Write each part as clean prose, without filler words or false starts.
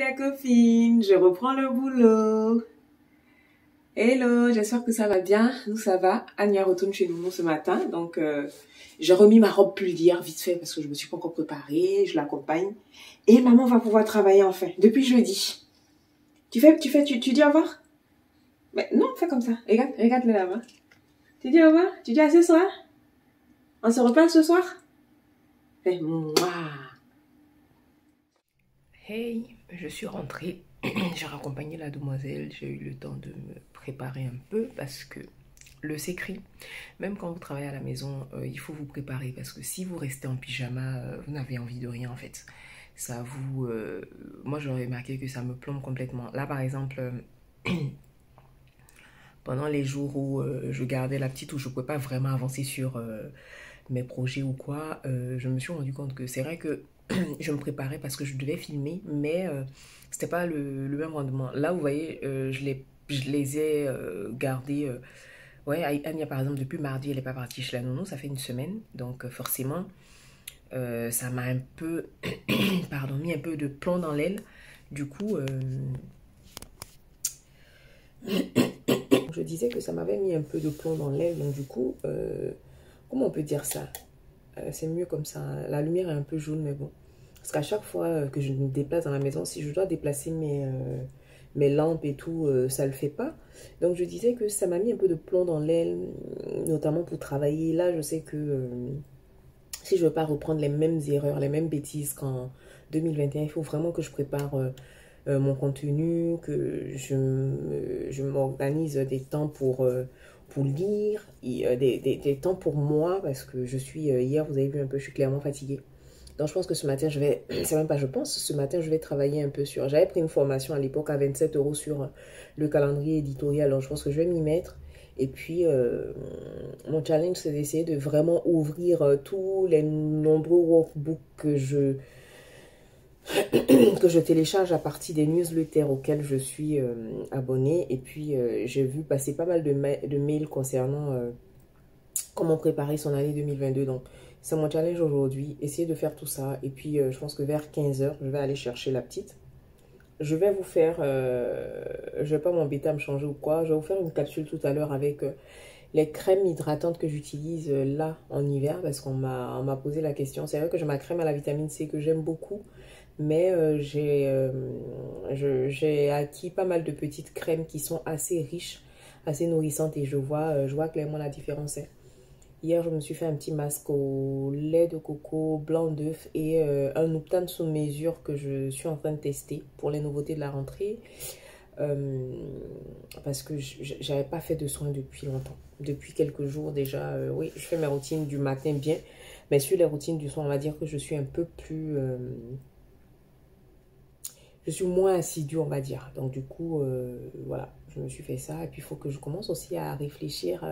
la copine, je reprends le boulot. Hello, j'espère que ça va bien. Nous, ça va. Anya retourne chez nous ce matin. Donc, j'ai remis ma robe pull d'hier vite fait parce que je me suis pas encore préparée. Je l'accompagne. Et maman va pouvoir travailler enfin, depuis jeudi. Tu dis au revoir? Mais non, fais comme ça. Regarde là-bas. Tu dis au revoir? Tu dis à ce soir? On se reparle ce soir? Fais mouah. Hey, je suis rentrée. J'ai raccompagné la demoiselle. J'ai eu le temps de me préparer un peu parce que le secret, même quand vous travaillez à la maison, il faut vous préparer parce que si vous restez en pyjama, vous n'avez envie de rien en fait. Ça vous... moi, j'aurais remarqué que ça me plombe complètement. Là, par exemple, pendant les jours où je gardais la petite, où je ne pouvais pas vraiment avancer sur mes projets ou quoi, je me suis rendu compte que c'est vrai que je me préparais parce que je devais filmer, mais c'était pas le même rendement. Là, vous voyez, je les ai gardés. Ouais, Anya, par exemple, depuis mardi, elle n'est pas partie chez la nounou, ça fait une semaine. Donc, forcément, ça m'a un peu, pardon, mis un peu de plomb dans l'aile. Du coup, je disais que ça m'avait mis un peu de plomb dans l'aile. Donc, du coup, comment on peut dire ça? C'est mieux comme ça. La lumière est un peu jaune, mais bon. Parce qu'à chaque fois que je me déplace dans la maison, si je dois déplacer mes lampes et tout, ça ne le fait pas. Donc je disais que ça m'a mis un peu de plomb dans l'aile, notamment pour travailler. Là, je sais que si je ne veux pas reprendre les mêmes erreurs, les mêmes bêtises qu'en 2021, il faut vraiment que je prépare mon contenu, que je m'organise des temps pour lire, et, des temps pour moi, parce que je suis, hier, vous avez vu un peu, je suis clairement fatiguée. Donc je pense que ce matin, je vais, c'est même pas je pense, ce matin, je vais travailler un peu sur, j'avais pris une formation à l'époque à 27 € sur le calendrier éditorial, donc je pense que je vais m'y mettre. Et puis, mon challenge, c'est d'essayer de vraiment ouvrir tous les nombreux workbooks que je télécharge à partir des newsletters auxquels je suis abonnée. Et puis, j'ai vu passer pas mal de mails concernant comment préparer son année 2022. Donc, c'est mon challenge aujourd'hui, essayer de faire tout ça. Et puis, je pense que vers 15 h, je vais aller chercher la petite. Je vais vous faire, je vais pas m'embêter à me changer ou quoi. Je vais vous faire une capsule tout à l'heure avec les crèmes hydratantes que j'utilise là en hiver. Parce qu'on m'a posé la question. C'est vrai que j'ai ma crème à la vitamine C que j'aime beaucoup. Mais j'ai acquis pas mal de petites crèmes qui sont assez riches, assez nourrissantes. Et je vois clairement la différence. Hier, je me suis fait un petit masque au lait de coco, blanc d'œuf et un Uptan sous mesure que je suis en train de tester pour les nouveautés de la rentrée. Parce que j'avais pas fait de soins depuis longtemps. Depuis quelques jours déjà, oui, je fais mes routines du matin bien. Mais sur les routines du soir, on va dire que je suis un peu plus... je suis moins assidue, on va dire. Donc, du coup, voilà, je me suis fait ça. Et puis, il faut que je commence aussi à réfléchir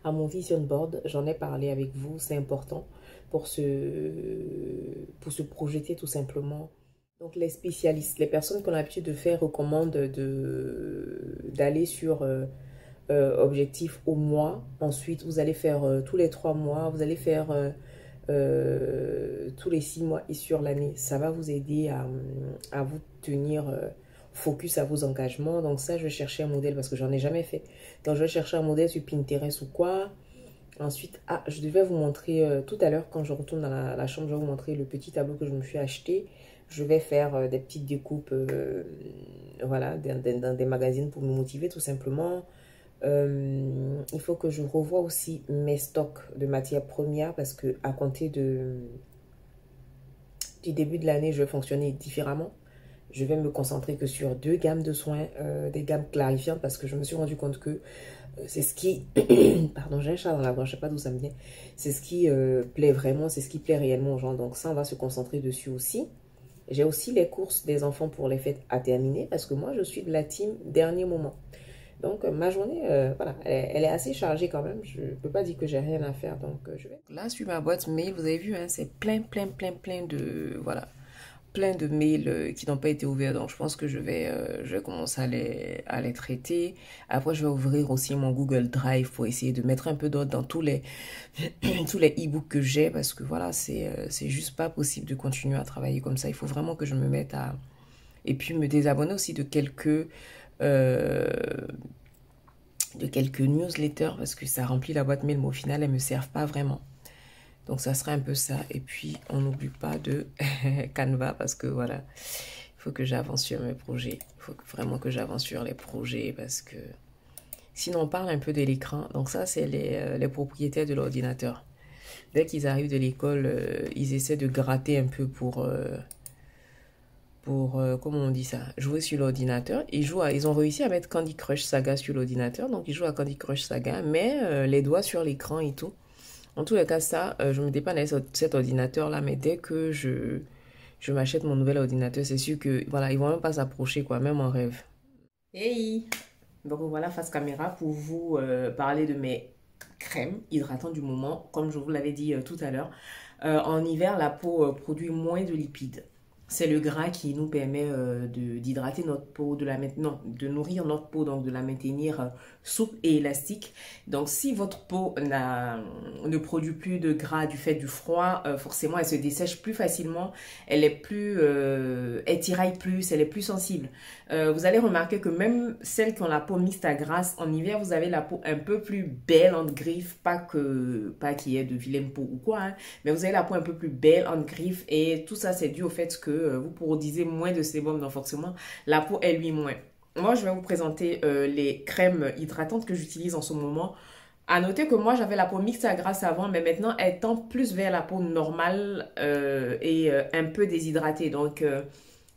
à mon vision board. J'en ai parlé avec vous, c'est important pour se projeter tout simplement. Donc, les spécialistes, les personnes qui ont l'habitude de faire recommandent d'aller sur objectif au mois. Ensuite, vous allez faire tous les 3 mois. Vous allez faire... tous les 6 mois et sur l'année. Ça va vous aider à vous tenir focus à vos engagements. Donc ça, je vais chercher un modèle parce que j'en ai jamais fait. Donc je vais chercher un modèle sur Pinterest ou quoi. Ensuite, je devais vous montrer tout à l'heure quand je retourne dans la chambre, je vais vous montrer le petit tableau que je me suis acheté. Je vais faire des petites découpes voilà, dans des magazines pour me motiver tout simplement. Il faut que je revoie aussi mes stocks de matières premières parce que à compter du début de l'année, je vais fonctionner différemment. Je vais me concentrer que sur 2 gammes de soins, des gammes clarifiantes parce que je me suis rendu compte que c'est ce qui... Pardon, j'ai un chat dans la gorge, je ne sais pas d'où ça me vient. C'est ce qui plaît vraiment, c'est ce qui plaît réellement aux gens. Donc ça, on va se concentrer dessus aussi. J'ai aussi les courses des enfants pour les fêtes à terminer parce que moi, je suis de la team dernier moment. Donc, ma journée, voilà, elle est assez chargée quand même. Je ne peux pas dire que j'ai rien à faire. Donc, je vais... Là, sur ma boîte mail, vous avez vu, hein, c'est plein de... Voilà, plein de mails qui n'ont pas été ouverts. Donc, je pense que je vais commencer à les traiter. Après, je vais ouvrir aussi mon Google Drive pour essayer de mettre un peu d'ordre dans tous les e-books que j'ai. Parce que, voilà, c'est juste pas possible de continuer à travailler comme ça. Il faut vraiment que je me mette Et puis me désabonner aussi de quelques newsletters parce que ça remplit la boîte mail, mais au final, elles ne me servent pas vraiment. Donc, ça serait un peu ça. Et puis, on n'oublie pas de Canva parce que voilà, il faut que j'avance sur mes projets. Il faut vraiment que j'avance sur les projets parce que sinon, on parle un peu de l'écran. Donc, ça, c'est les propriétaires de l'ordinateur. Dès qu'ils arrivent de l'école, ils essaient de gratter un peu pour comment on dit ça, jouer sur l'ordinateur. Ils ont réussi à mettre Candy Crush Saga sur l'ordinateur, donc ils jouent à Candy Crush Saga, mais les doigts sur l'écran et tout. En tous les cas, ça, je me dépanne avec cet ordinateur-là, mais dès que je m'achète mon nouvel ordinateur, c'est sûr que, voilà, ils vont même pas s'approcher, quoi, même en rêve. Hey! Donc voilà, face caméra pour vous parler de mes crèmes hydratantes du moment. Comme je vous l'avais dit tout à l'heure, en hiver, la peau produit moins de lipides. C'est le gras qui nous permet d'hydrater notre peau, de nourrir notre peau, donc de la maintenir souple et élastique. Donc si votre peau ne produit plus de gras du fait du froid, forcément elle se dessèche plus facilement, elle tiraille plus, elle est plus sensible. Vous allez remarquer que même celles qui ont la peau mixte à grasse, en hiver vous avez la peau un peu plus belle entre griffes, pas qu'il y ait de vilaine peau ou quoi, hein, mais vous avez la peau un peu plus belle entre griffes et tout ça c'est dû au fait que vous produisez moins de sébum, donc forcément la peau elle lui moins. Moi je vais vous présenter les crèmes hydratantes que j'utilise en ce moment. À noter que moi j'avais la peau mixte à grasse avant, mais maintenant elle tend plus vers la peau normale et un peu déshydratée. Donc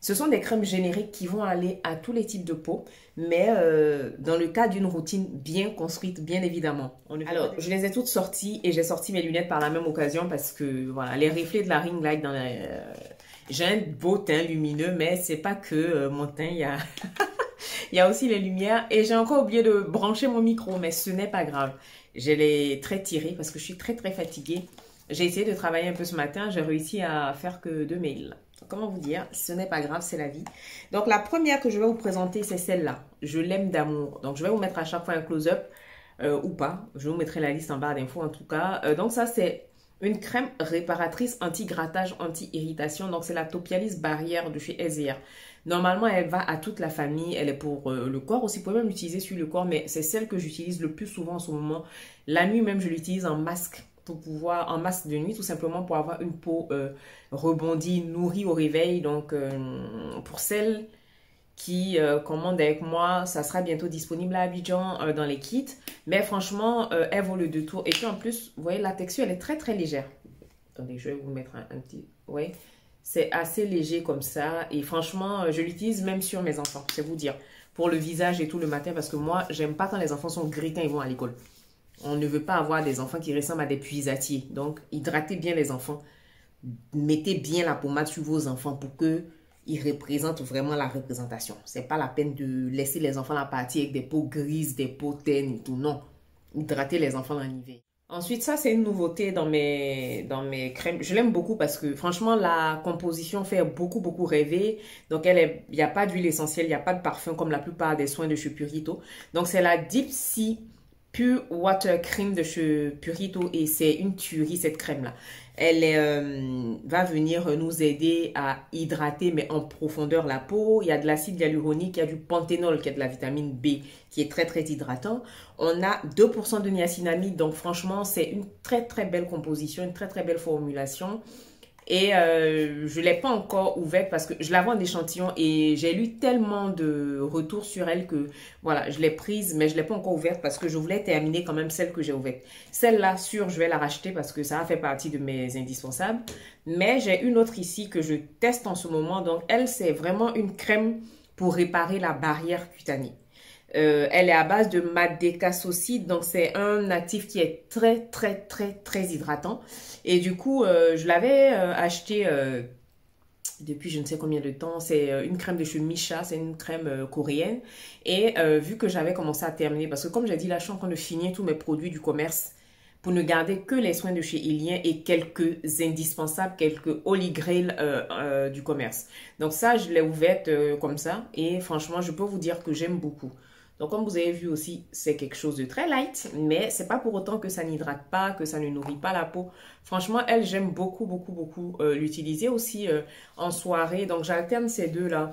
ce sont des crèmes génériques qui vont aller à tous les types de peau, mais dans le cas d'une routine bien construite, bien évidemment. Alors, je les ai toutes sorties et j'ai sorti mes lunettes par la même occasion parce que, voilà, les reflets de la ring light dans j'ai un beau teint lumineux, mais c'est pas que mon teint, il y a aussi les lumières. Et j'ai encore oublié de brancher mon micro, mais ce n'est pas grave. Je l'ai très tiré parce que je suis très fatiguée. J'ai essayé de travailler un peu ce matin, j'ai réussi à faire que 2 mails. Comment vous dire, ce n'est pas grave, c'est la vie. Donc la première que je vais vous présenter, c'est celle-là. Je l'aime d'amour. Donc je vais vous mettre à chaque fois un close-up ou pas. Je vous mettrai la liste en barre d'infos en tout cas. Donc ça, c'est une crème réparatrice anti-grattage, anti-irritation. Donc c'est la Topialis Barrière de chez SZR. Normalement, elle va à toute la famille. Elle est pour le corps aussi. Vous pouvez même l'utiliser sur le corps, mais c'est celle que j'utilise le plus souvent en ce moment. La nuit même, je l'utilise en masque. Pour pouvoir, en masque de nuit, tout simplement pour avoir une peau rebondie, nourrie au réveil. Donc, pour celles qui commandent avec moi, ça sera bientôt disponible à Abidjan dans les kits. Mais franchement, elle vaut le détour. Et puis en plus, vous voyez, la texture, elle est très légère. Attendez, je vais vous mettre un petit... Oui, c'est assez léger comme ça. Et franchement, je l'utilise même sur mes enfants, c'est vous dire. Pour le visage et tout le matin, parce que moi, j'aime pas quand les enfants sont gris quand ils vont à l'école. On ne veut pas avoir des enfants qui ressemblent à des puisatiers. Donc, hydratez bien les enfants. Mettez bien la pommade sur vos enfants pour qu'ils représentent vraiment la représentation. C'est pas la peine de laisser les enfants la partie avec des peaux grises, des peaux teintes et tout. Non. Hydratez les enfants en hiver. Ensuite, ça, c'est une nouveauté dans mes crèmes. Je l'aime beaucoup parce que, franchement, la composition fait beaucoup rêver. Donc, il n'y a pas d'huile essentielle, il n'y a pas de parfum comme la plupart des soins de chez Purito. Donc, c'est la Deep Sea Pure Water Cream de chez Purito et c'est une tuerie cette crème là. Elle va venir nous aider à hydrater mais en profondeur la peau. Il y a de l'acide hyaluronique, il y a du panthénol qui est de la vitamine B qui est très hydratant. On a 2% de niacinamide donc franchement c'est une très belle composition, une très belle formulation. Et je ne l'ai pas encore ouverte parce que je la vends en échantillon et j'ai lu tellement de retours sur elle que voilà, je l'ai prise mais je ne l'ai pas encore ouverte parce que je voulais terminer quand même celle que j'ai ouverte. Celle-là, sûre, je vais la racheter parce que ça a fait partie de mes indispensables. Mais j'ai une autre ici que je teste en ce moment. Donc elle, c'est vraiment une crème pour réparer la barrière cutanée. Elle est à base de madécassocide, donc c'est un actif qui est très hydratant. Et du coup, je l'avais acheté depuis je ne sais combien de temps. C'est une crème de chez Misha, c'est une crème coréenne. Et vu que j'avais commencé à terminer, parce que comme j'ai dit, là, je suis en train de finir tous mes produits du commerce pour ne garder que les soins de chez Ilien et quelques indispensables, quelques holy grail du commerce. Donc ça, je l'ai ouverte comme ça. Et franchement, je peux vous dire que j'aime beaucoup. Donc, comme vous avez vu aussi, c'est quelque chose de très light, mais c'est pas pour autant que ça n'hydrate pas, que ça ne nourrit pas la peau. Franchement, elle, j'aime beaucoup l'utiliser aussi en soirée. Donc, j'alterne ces deux-là.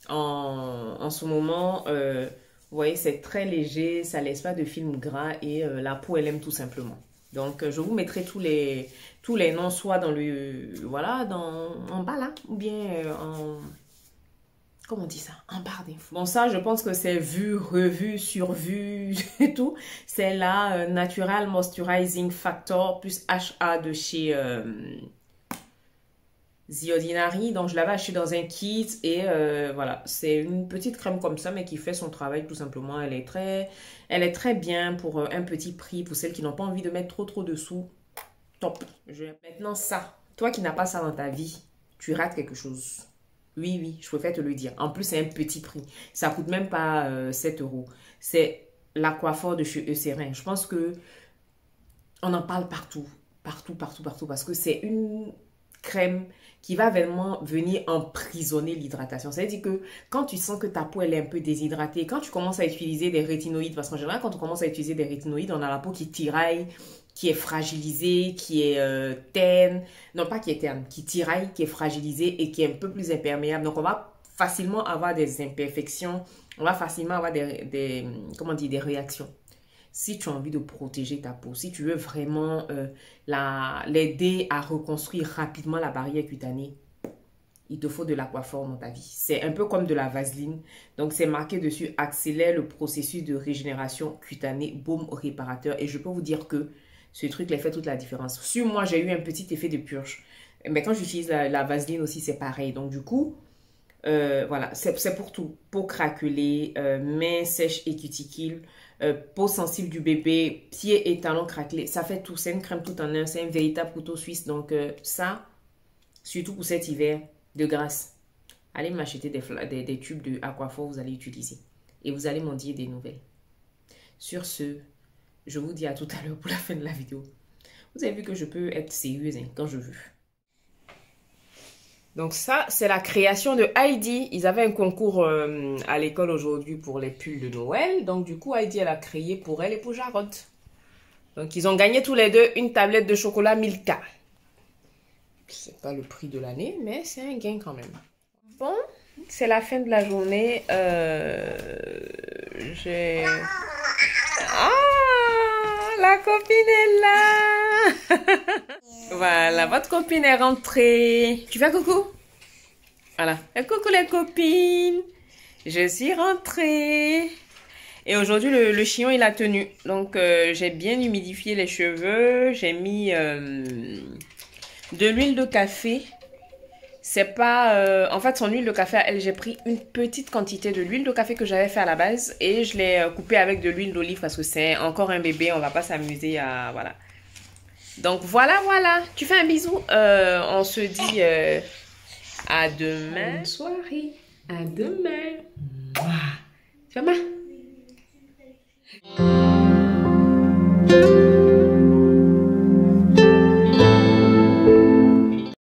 en ce moment. Vous voyez, c'est très léger, ça laisse pas de film gras et la peau, elle aime tout simplement. Donc, je vous mettrai tous les noms, soit dans le, voilà, en bas là, ou bien comment on dit ça? En barre d'infos. Bon, ça, je pense que c'est vu, revu, survu et tout. C'est la Natural Moisturizing Factor plus HA de chez The Ordinary. Donc, je l'avais acheté dans un kit et voilà. C'est une petite crème comme ça, mais qui fait son travail tout simplement. Elle est très bien pour un petit prix. Pour celles qui n'ont pas envie de mettre trop de sous. Top. Maintenant, ça. Toi qui n'as pas ça dans ta vie, tu rates quelque chose. Oui, je préfère te le dire. En plus, c'est un petit prix. Ça coûte même pas 7 euros. C'est l'Aquaphor de chez Eucerin. Je pense que on en parle partout. Partout. Parce que c'est une crème qui va vraiment venir emprisonner l'hydratation. C'est-à-dire que quand tu sens que ta peau elle est un peu déshydratée, quand tu commences à utiliser des rétinoïdes, parce qu'en général, quand on commence à utiliser des rétinoïdes, on a la peau qui tiraille, qui est fragilisée, qui est terne, non pas qui est terne, qui tiraille, qui est fragilisée et qui est un peu plus imperméable. Donc, on va facilement avoir des imperfections, on va facilement avoir comment dire, des réactions. Si tu as envie de protéger ta peau, si tu veux vraiment l'aider à reconstruire rapidement la barrière cutanée, il te faut de l'Aquaphor dans ta vie. C'est un peu comme de la vaseline. Donc, c'est marqué dessus, accélère le processus de régénération cutanée, baume réparateur. Et je peux vous dire que ce truc, il fait toute la différence. Sur moi, j'ai eu un petit effet de purge. Mais quand j'utilise la vaseline aussi, c'est pareil. Donc, du coup, voilà, c'est pour tout. Peau craquelée, mains sèches et cuticules, peau sensible du bébé, pieds et talons craquelés. Ça fait tout. C'est une crème tout en un. C'est un véritable couteau suisse. Donc, ça, surtout pour cet hiver, de grâce, allez m'acheter des tubes de Aquaphor, vous allez utiliser. Et vous allez m'en dire des nouvelles. Sur ce, je vous dis à tout à l'heure pour la fin de la vidéo. Vous avez vu que je peux être sérieuse quand je veux. Donc ça, c'est la création de Heidi. Ils avaient un concours à l'école aujourd'hui pour les pulls de Noël. Donc du coup, Heidi, elle a créé pour elle et pour Jarod. Donc ils ont gagné tous les deux une tablette de chocolat Milka. C'est pas le prix de l'année, mais c'est un gain quand même. Bon, c'est la fin de la journée. J'ai... Ah, la copine est là. Voilà, votre copine est rentrée. Tu fais coucou? Voilà. Coucou les copines. Je suis rentrée. Et aujourd'hui, le chignon, il a tenu. Donc, j'ai bien humidifié les cheveux. J'ai mis de l'huile de café. C'est pas... en fait, son huile de café, elle, j'ai pris une petite quantité de l'huile de café que j'avais fait à la base. Et je l'ai coupée avec de l'huile d'olive parce que c'est encore un bébé. On va pas s'amuser à... Voilà. Donc, voilà. Tu fais un bisou. On se dit à demain. Bonne soirée. À demain. Fais-moi.